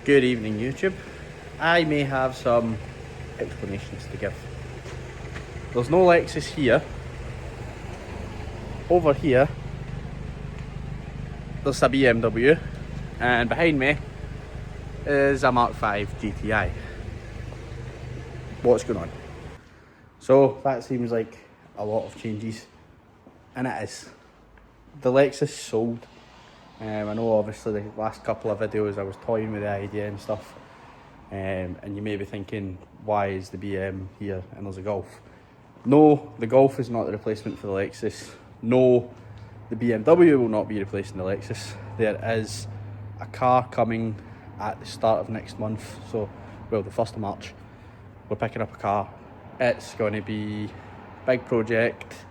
Good evening, YouTube. I may have some explanations to give. There's no Lexus here. Over here, there's a BMW, and behind me is a Mark V GTI. What's going on? So that seems like a lot of changes, and it is. The Lexus sold. I know obviously the last couple of videos I was toying with the idea and stuff, and you may be thinking, why is the BM here and there's a Golf? No, the Golf is not the replacement for the Lexus. No, the BMW will not be replacing the Lexus. There is a car coming at the start of next month, so, well, the 1st of March, we're picking up a car. It's going to be a big project.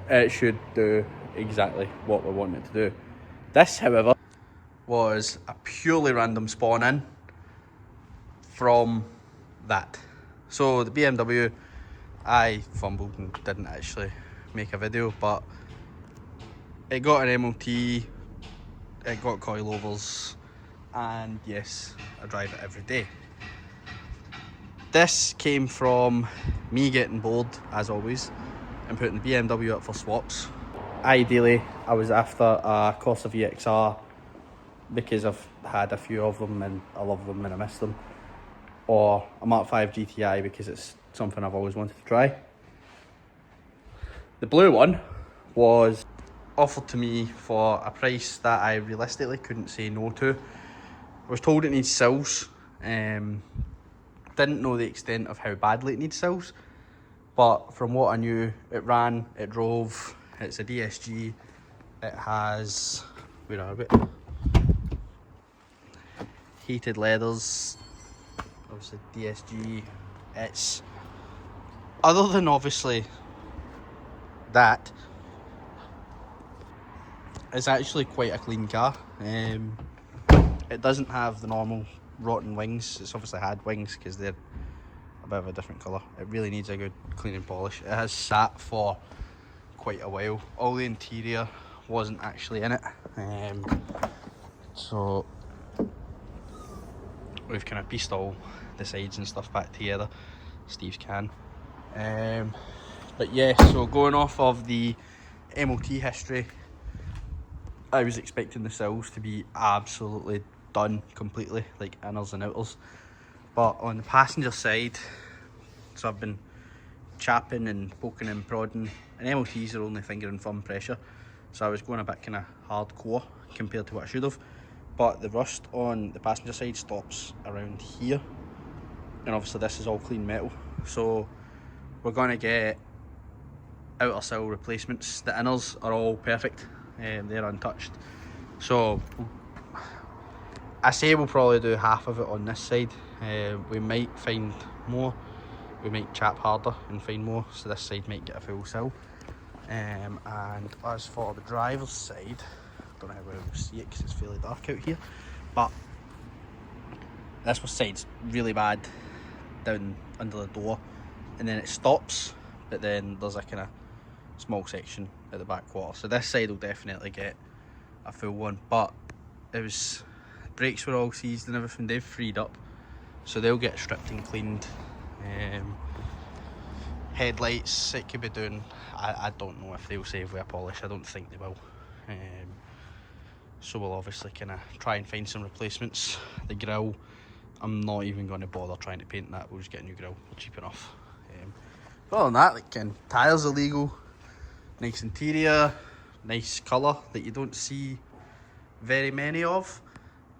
It should do exactly what we want it to do. This, however, was a purely random spawn in from that. So the BMW, I fumbled and didn't actually make a video, but it got an MOT, it got coilovers, and yes, I drive it every day. This came from me getting bored, as always, and putting the BMW up for swaps. Ideally, I was after a Corsa VXR because I've had a few of them and I love them and I miss them, or a Mark V GTI because it's something I've always wanted to try. The blue one was offered to me for a price that I realistically couldn't say no to. I was told it needs sills. Didn't know the extent of how badly it needs sills, but from what I knew, it ran, it drove. It's a DSG. It has, where are we? Heated leathers. Obviously DSG. It's, other than obviously that, it's actually quite a clean car. It doesn't have the normal rotten wings. It's obviously had wings because they're a bit of a different colour. It really needs a good clean and polish. It has sat for quite a while. All the interior wasn't actually in it, so we've kind of pieced all the sides and stuff back together. Steve's can. But yeah, so going off of the MOT history, I was expecting the sills to be absolutely done completely, like inners and outers, but on the passenger side, so I've been chapping and poking and prodding, and MOTs are only finger and thumb pressure, so I was going a bit kind of hardcore compared to what I should have. But the rust on the passenger side stops around here, and obviously this is all clean metal, so we're going to get outer sill replacements. The inners are all perfect, they're untouched, so I say we'll probably do half of it on this side. We might find more, we might chap harder and find more, so this side might get a full sill. And as for the driver's side, I don't know how well you'll see it because it's fairly dark out here, but this side's really bad down under the door, and then it stops, but then there's a kind of small section at the back quarter, so this side will definitely get a full one. But it was, brakes were all seized and everything, they've freed up, so they'll get stripped and cleaned. Headlights, it could be doing, I don't know if they'll save with a polish, I don't think they will. So we'll obviously kind of try and find some replacements. The grille, I'm not even going to bother trying to paint that, we'll just get a new grille, cheap enough. Other than that, like, tyres are legal, nice interior, nice colour that you don't see very many of.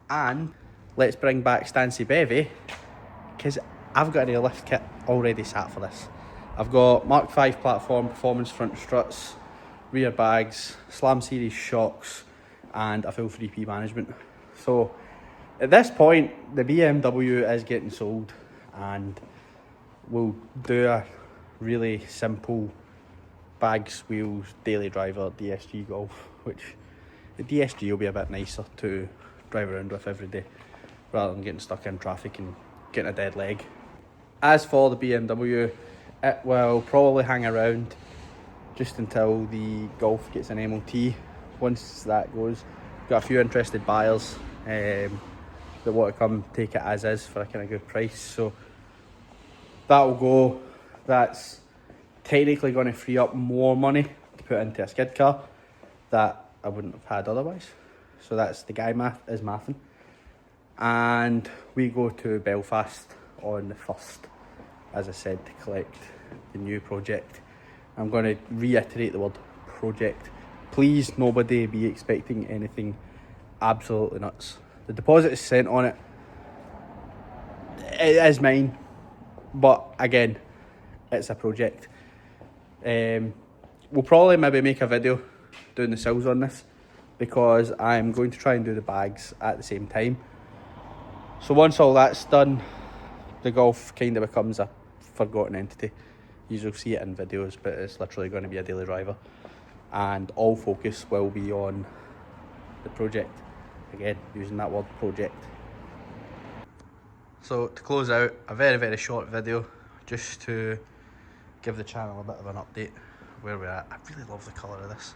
And let's bring back Stancy Bevy, because I've got an airlift kit already sat for this. I've got Mark V platform, performance front struts, rear bags, Slam Series shocks, and a full 3P management. So at this point, the BMW is getting sold, and we'll do a really simple bags, wheels, daily driver DSG Golf, which the DSG will be a bit nicer to drive around with every day, rather than getting stuck in traffic and getting a dead leg. As for the BMW, it will probably hang around just until the Golf gets an MOT. Once that goes, got a few interested buyers. that want to come take it as is for a kind of good price. So that will go. That's technically going to free up more money to put into a skid car that I wouldn't have had otherwise. So that's the guy is mathing. And we go to Belfast on the 1st, as I said, to collect the new project. I'm going to reiterate the word project. Please, nobody be expecting anything absolutely nuts. The deposit is sent on it. It is mine, but again, it's a project. We'll probably maybe make a video doing the sills on this, because I'm going to try and do the bags at the same time. So once all that's done, the Golf kind of becomes a forgotten entity. You'll see it in videos, but it's literally going to be a daily driver, and all focus will be on the project. Again, using that word, project. So to close out, a very, very short video, just to give the channel a bit of an update where we're at. I really love the colour of this.